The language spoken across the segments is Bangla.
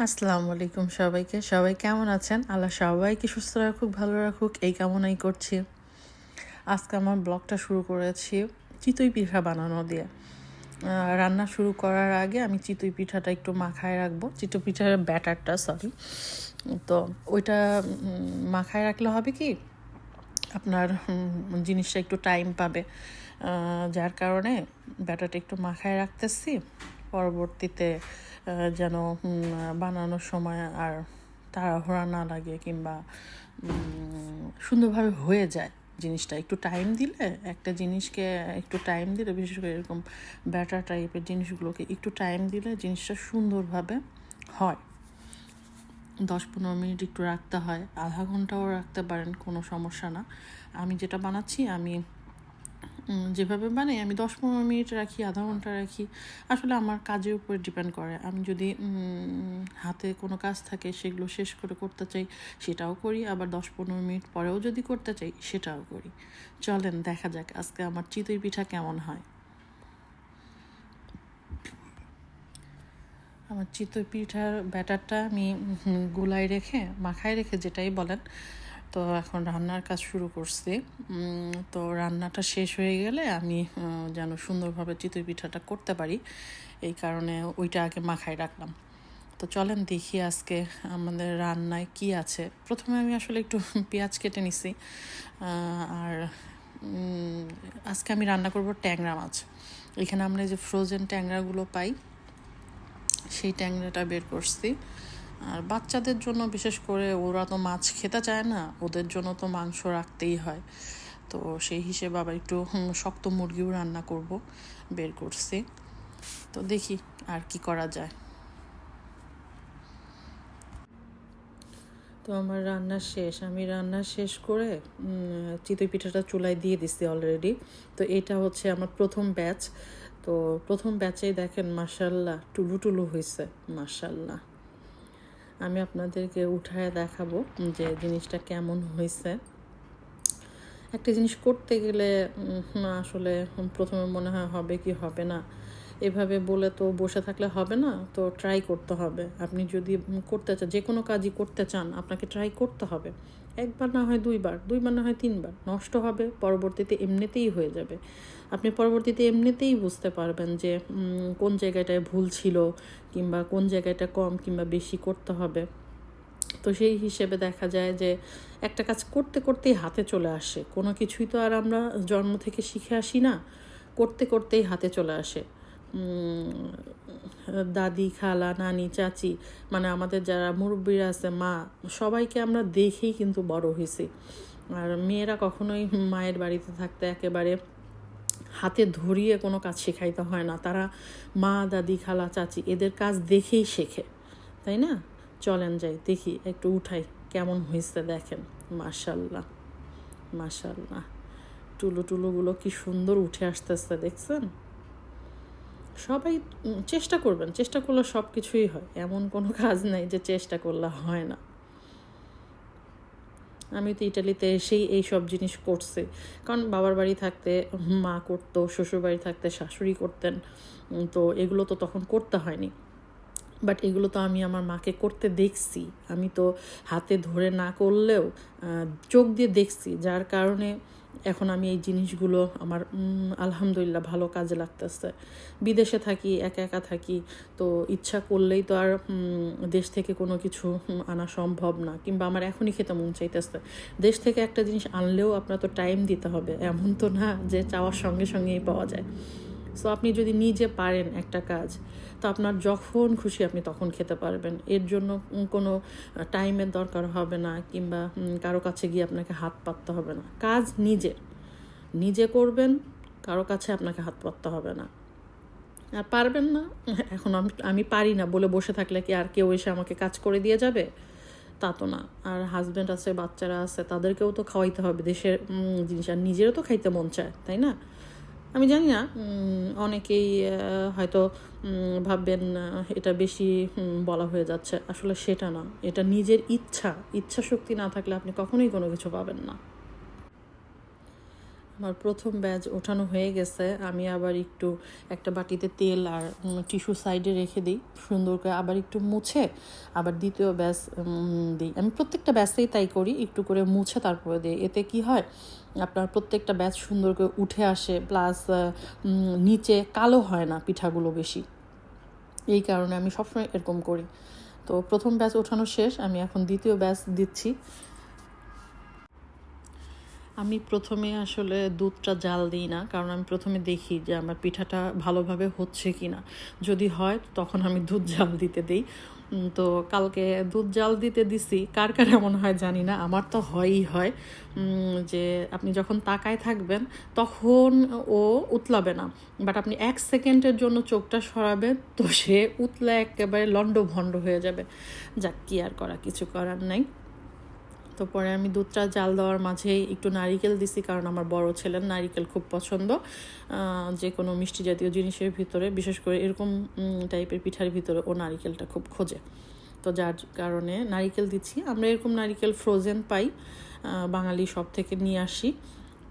আসসালামু আলাইকুম সবাইকে। সবাই কেমন আছেন? আল্লাহ সবাইকে সুস্থ রাখুক, ভালো রাখুক, এই কামনাই করছি। আজকে আমার ব্লগটা শুরু করেছি চিতই পিঠা বানানো দিয়ে। রান্না শুরু করার আগে আমি চিতই পিঠাটা একটু মাখায় রাখবো, চিতই পিঠার ব্যাটারটা তো ওইটা মাখায় রাখলে হবে কি আপনার জিনিসটা একটু টাইম পাবে, যার কারণে ব্যাটারটা একটু মাখায় রাখতেছি। পরবর্তীতে যেন বানানোর সময় আর তাড়াহুড়া না লাগে কিংবা সুন্দরভাবে হয়ে যায় জিনিসটা। একটু টাইম দিলে একটা জিনিসকে একটু টাইম দিলে, বিশেষ করে এরকম ব্যাটার টাইপের জিনিসগুলোকে একটু টাইম দিলে জিনিসটা সুন্দরভাবে হয়। 10-15 মিনিট একটু রাখতে হয়, আধা ঘন্টাও রাখতে পারেন, কোনো সমস্যা না। আমি যেটা বানাচ্ছি, আমি যেভাবে বানাই আমি 10-15 মিনিট রাখি, আধা ঘন্টা রাখি, আসলে আমার কাজের উপরে ডিপেন্ড করে। আমি যদি হাতে কোনো কাজ থাকে সেগুলো শেষ করে করতে চাই সেটাও করি, আবার 10-15 মিনিট পরেও যদি করতে চাই সেটাও করি। চলেন দেখা যাক আজকে আমার চিতই পিঠা কেমন হয়। আমার চিতই পিঠার ব্যাটারটা আমি গুলায় রেখে, মাখায় রেখে যেটাই বলেন, তো এখন রান্নার কাজ শুরু করছি। তো রান্নাটা শেষ হয়ে গেলে আমি যেন সুন্দরভাবে চিতই পিঠাটা করতে পারি, এই কারণে ওইটা আগে মাখায় রাখলাম। তো চলেন দেখি আজকে আমাদের রান্নায় কি আছে। প্রথমে আমি আসলে একটু পেঁয়াজ কেটে নিছি, আর আজকে আমি রান্না করব ট্যাংরা মাছ। এখানে আমরা যে ফ্রোজেন ট্যাংরাগুলো পাই সেই ট্যাংরাটা বের করছি। আর বাচ্চাদের জন্য বিশেষ করে, ওরা তো মাছ খেতে চায় না, ওদের জন্য তো মাংস রাখতেই হয়। তো সেই হিসেবে আবার একটু শক্ত মুরগিও রান্না করব, বের করছি। তো দেখি আর কি করা যায়। তো আমার আমি রান্না শেষ করে চিতই পিঠাটা চুলায় দিয়ে দিছি অলরেডি। তো এটা হচ্ছে আমার প্রথম ব্যাচ। তো প্রথম ব্যাচেই দেখেন মাশাল্লাহ টুলু টুলু হয়েছে, মাশাল্লাহ। আমি আপনাদেরকে উঠায় দেখাবো যে জিনিসটা কেমন হয়েছে। একটা জিনিস করতে গেলে আসলে প্রথমে মনে হয় হবে কি হবে না, এভাবে বলে তো বসে থাকলে হবে না, তো ট্রাই করতে হবে। আপনি যদি করতে চান, যে কোনো কাজই করতে চান, আপনাকে ট্রাই করতে হবে। একবার না হয় দুইবার না হয় তিনবার, নষ্ট হবে, পরবর্তীতে এমনিতেই হয়ে যাবে। আপনি পরবর্তীতে এমনিতেই বুঝতে পারবেন যে কোন জায়গাটায় ভুল ছিল, কিংবা কোন জায়গাটা কম কিংবা বেশি করতে হবে। তো সেই হিসেবে দেখা যায় যে একটা কাজ করতে করতেই হাতে চলে আসে। কোনো কিছুই তো আর আমরা জন্ম থেকে শিখে আসি না, করতে করতেই হাতে চলে আসে। দাদি, খালা, নানি, চাচি, মানে আমাদের যারা মুরব্বীরা আছে, মা, সবাইকে আমরা দেখেই কিন্তু বড় হয়েছি। আর মেয়েরা কখনোই মায়ের বাড়িতে থাকতে একেবারে হাতে ধরিয়ে কোনো কাজ শেখাইতে হয় না, তারা মা, দাদি, খালা, চাচি এদের কাজ দেখেই শেখে, তাই না? চলেন যাই দেখি, একটু উঠাই কেমন হয়েছে দেখেন। মাশাল্লাহ মাশাল্লাহ, টুলুগুলো কি সুন্দর উঠে আসতেছে, দেখছেন? সবাই চেষ্টা করবেন, চেষ্টা করলে সব কিছুই হয়, এমন কোনো কাজ নাই যে চেষ্টা করলে হয় না। আমি তো ইটালিতে এসেই এই সব জিনিস করছি, কারণ বাবার বাড়ি থাকতে মা করতো, শ্বশুর বাড়ি থাকতে শাশুড়ি করতেন, তো এগুলো তো তখন করতে হয়নি। বাট এগুলো তো আমি আমার মাকে করতে দেখছি, আমি তো হাতে ধরে না করলেও চোখ দিয়ে দেখছি, যার কারণে এখন আমি এই জিনিসগুলো আমার আলহামদুলিল্লাহ ভালো কাজে লাগতেছে। বিদেশে থাকি, একা একা থাকি, তো ইচ্ছা করলেই তো আর দেশ থেকে কোনো কিছু আনা সম্ভব না, কিংবা আমার এখনই খেতে মন চাইতেছে, দেশ থেকে একটা জিনিস আনলেও আপনার তো টাইম দিতে হবে, এমন তো না যে চাওয়ার সঙ্গে সঙ্গেই পাওয়া যায়। সো আপনি যদি নিজে পারেন একটা কাজ, তো আপনার যখন খুশি আপনি তখন খেতে পারবেন। এর জন্য কোনো টাইমের দরকার হবে না, কিংবা কারো কাছে গিয়ে আপনাকে হাত পাততে হবে না। কাজ নিজে করবেন, কারো কাছে আপনাকে হাত পাততে হবে না। আর পারবেন না, এখন আমি পারি না বলে বসে থাকলে কি আর কেউ এসে আমাকে কাজ করে দিয়ে যাবে? তা তো না। আর হাজব্যান্ড আছে, বাচ্চারা আছে, তাদেরকেও তো খাওয়াইতে হবে দেশের জিনিস, আর নিজেরও তো খাইতে মন চায়, তাই না? আমি জানি না, অনেকেই হয়তো ভাববেন এটা বেশি বলা হয়ে যাচ্ছে, আসলে সেটা না। এটা নিজের ইচ্ছা শক্তি না থাকলে আপনি কখনোই কোনো কিছু পাবেন না। আমার প্রথম ব্যাচ ওঠানো হয়ে গেছে। আমি আবার একটু একটা বাটিতে তেল আর টিস্যু সাইডে রেখে দিই, সুন্দর করে আবার একটু মুছে আবার দ্বিতীয় ব্যাচ দিই। আমি প্রত্যেকটা ব্যাচেই তাই করি, একটু করে মুছে তারপরে দিই। এতে কি হয়, আপনার প্রত্যেকটা ব্যাচ সুন্দর করে উঠে আসে, প্লাস নিচে কালো হয় না পিঠাগুলো বেশি। এই কারণে আমি সবসময় এরকম করি। তো প্রথম ব্যাচ ওঠানো শেষ, আমি এখন দ্বিতীয় ব্যাচ দিচ্ছি। আমি প্রথমে আসলে দুধটা জাল দিই না, কারণ আমি প্রথমে দেখি যে আমার পিঠাটা ভালোভাবে হচ্ছে কি না। যদি হয় তখন আমি দুধ জাল দিতে দিই। তো কালকে দুধ জাল দিতে দিছি, কার কার এমন হয় জানি না, আমার তো হয়ই হয় যে আপনি যখন তাকায় থাকবেন তখন ও উতলাবে না, বাট আপনি 1 সেকেন্ডের জন্য চোখটা সরাবেন তো সে উতলা একেবারে লন্ডভন্ড হয়ে যাবে। যাক, কি আর করা, কিছু করার নাই। তো পরে আমি দুধটা জাল দেওয়ার মাঝেই একটু নারিকেল দিছি, কারণ আমার বড় ছেলের নারিকেল খুব পছন্দ যে কোনো মিষ্টি জাতীয় জিনিসের ভিতরে, বিশেষ করে এরকম টাইপের পিঠার ভিতরে ও নারিকেলটা খুব খোঁজে। তো যার কারণে নারিকেল দিচ্ছি। আমরা এরকম নারিকেল ফ্রোজেন পাই, বাঙালি সব থেকে নিয়ে আসি।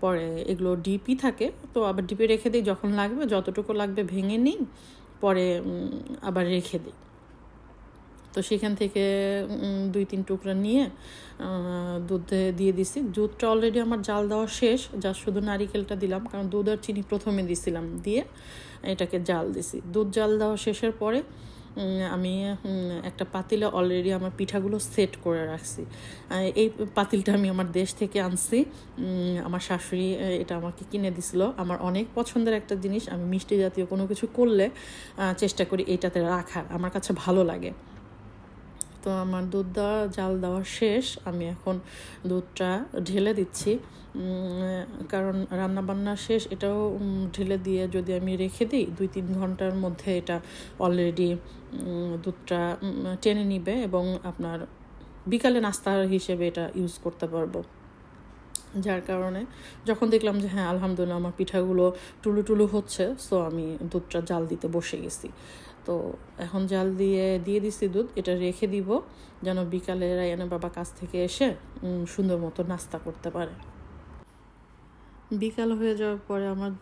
পরে এগুলো ডিপই থাকে, তো আবার ডিপে রেখে দিই, যখন লাগবে যতটুকু লাগবে ভেঙে নিই, পরে আবার রেখে দিই। তো সেখান থেকে 2-3 টুকরা নিয়ে দুধে দিয়ে দিছি। দুধটা অলরেডি আমার জাল দেওয়া শেষ, যা শুধু নারিকেলটা দিলাম, কারণ দুধ আর চিনি প্রথমে দিছিলাম, দিয়ে এটাকে জাল দিছি। দুধ জাল দেওয়া শেষের পরে আমি একটা পাতিলে অলরেডি আমার পিঠাগুলো সেট করে রাখছি। এই পাতিলটা আমি আমার দেশ থেকে আনছি, আমার শাশুড়ি এটা আমাকে কিনে দিছিল। আমার অনেক পছন্দের একটা জিনিস, আমি মিষ্টি জাতীয় কোনো কিছু করলে চেষ্টা করি এইটাতে রাখার, আমার কাছে ভালো লাগে। তো আমার দুধ দেওয়া জাল দেওয়া শেষ, আমি এখন দুধটা ঢেলে দিচ্ছি, কারণ রান্নাবান্না শেষ। এটাও ঢেলে দিয়ে যদি আমি রেখে দিই 2-3 ঘন্টার মধ্যে এটা অলরেডি দুধটা টেনে নিবে, এবং আপনার বিকালে নাস্তার হিসেবে এটা ইউজ করতে পারবো। যার কারণে যখন দেখলাম যে হ্যাঁ আলহামদুলিল্লাহ আমার পিঠাগুলো টুলু টুলু হচ্ছে, সো আমি দুধটা জাল দিতে বসে গেছি। তো এখন জাল দিয়ে দিছি দুধ, এটা রেখে দিব যেন বিকালে রায়ানা বাবা কাছ থেকে এসে সুন্দর মতো নাস্তা করতে পারে। বিকাল হয়ে যাওয়ার পরে আমার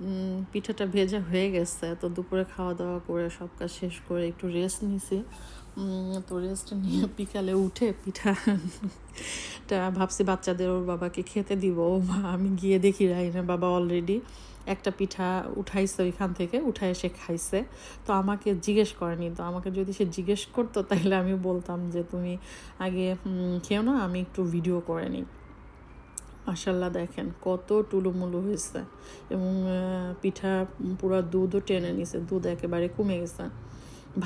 পিঠাটা ভেজা হয়ে গেছে। তো দুপুরে খাওয়া দাওয়া করে সব কাজ শেষ করে একটু রেস্ট নিছি। তো রেস্ট নিয়ে বিকালে উঠে পিঠাটা ভাবছি বাচ্চাদের ওর বাবাকে খেতে দিব। আমি গিয়ে দেখি রাইনের বাবা অলরেডি একটা পিঠা উঠাইছে, ওইখান থেকে উঠায় এসে খাইছে। তো আমাকে জিজ্ঞেস করেনি, তো আমাকে যদি সে জিজ্ঞেস করতো তাহলে আমি বলতাম যে তুমি আগে খেও না, আমি একটু ভিডিও করে নিই। মাশাল্লাহ দেখেন কত টুলুমুলু হয়েছে, এবং পিঠা পুরো দুধও টেনে নিছে, দুধ একেবারে কমে গেছে।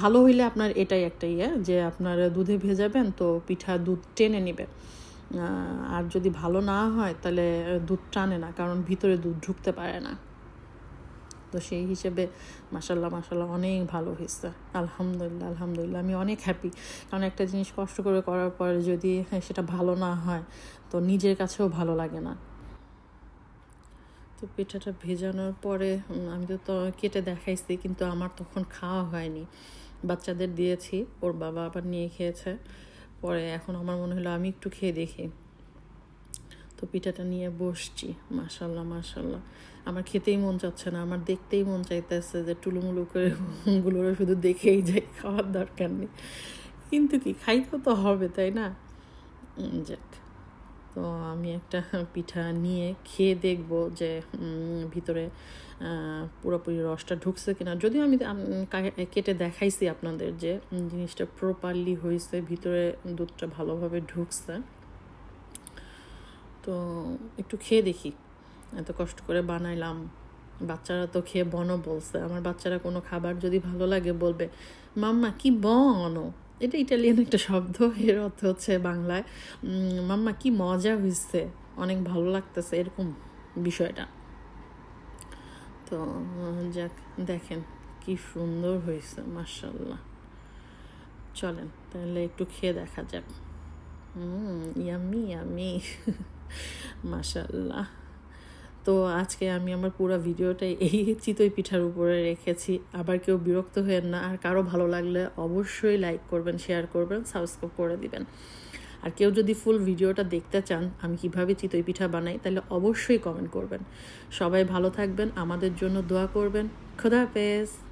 ভালো হইলে আপনার এটাই একটা যে আপনার দুধে ভেজাবেন তো পিঠা দুধ টেনে নেবে, আর যদি ভালো না হয় তাহলে দুধ টানে না, কারণ ভিতরে দুধ ঢুকতে পারে না। তো সেই হিসেবে মাশাল্লাহ অনেক ভালো হয়েছে। আলহামদুলিল্লাহ আমি অনেক হ্যাপি, কারণ একটা জিনিস কষ্ট করে করার পরে যদি সেটা ভালো না হয় তো নিজের কাছেও ভালো লাগে না। তো পিঠাটা ভেজানোর পরে আমি তো কেটে দেখাইছি, কিন্তু আমার তখন খাওয়া হয়নি, বাচ্চাদের দিয়েছি, ওর বাবা আবার নিয়ে খেয়েছে। পরে এখন আমার মনে হলো আমি একটু খেয়ে দেখি। তো পিঠাটা নিয়ে বসছি। মাশাল্লাহ আমার খেতেই মন চাচ্ছে না, আমার দেখতেই মন চাইতেছে যে টুলুমুলু করে গুলোরও শুধু দেখেই যাই, খাওয়ার দরকার নেই, কিন্তু কি খাইতে তো হবে, তাই না? যাক, তো আমি একটা পিঠা নিয়ে খেয়ে দেখব যে ভিতরে পুরোপুরি রসটা ঢুকছে কিনা। যদিও আমি কেটে দেখাইছি আপনাদের যে জিনিসটা প্রপারলি হয়েছে, ভিতরে দুধটা ভালোভাবে ঢুকছে। তো একটু খেয়ে দেখি, এত কষ্ট করে বানাইলাম, বাচ্চারা তো খেয়ে বনো বলছে। আমার বাচ্চারা কোনো খাবার যদি ভালো লাগে বলবে মাম্মা কি বনো, এটা ইটালিয়ান একটা শব্দ, এর অর্থ হচ্ছে বাংলায় মাম্মা কি মজা হয়েছে, অনেক ভালো লাগতেছে, এরকম বিষয়টা। তো যাক, দেখেন কি সুন্দর হয়েছে মাশাল্লাহ। চলেন তাহলে একটু খেয়ে দেখা যাক। ইয়ামি মাশাল্লাহ। তো আজকে আমি আমার পুরো ভিডিওটাই এই চিতই পিঠার উপরে রেখেছি। আবার কেউ বিরক্ত হবেন না, আর কারো ভালো লাগলে অবশ্যই লাইক করবেন, শেয়ার করবেন, সাবস্ক্রাইব করে দিবেন। আর কেউ যদি ফুল ভিডিওটা দেখতে চান আমি কিভাবে চিতই পিঠা বানাই, তাহলে অবশ্যই কমেন্ট করবেন। সবাই ভালো থাকবেন, আমাদের জন্য দোয়া করবেন। খোদা হাফেজ।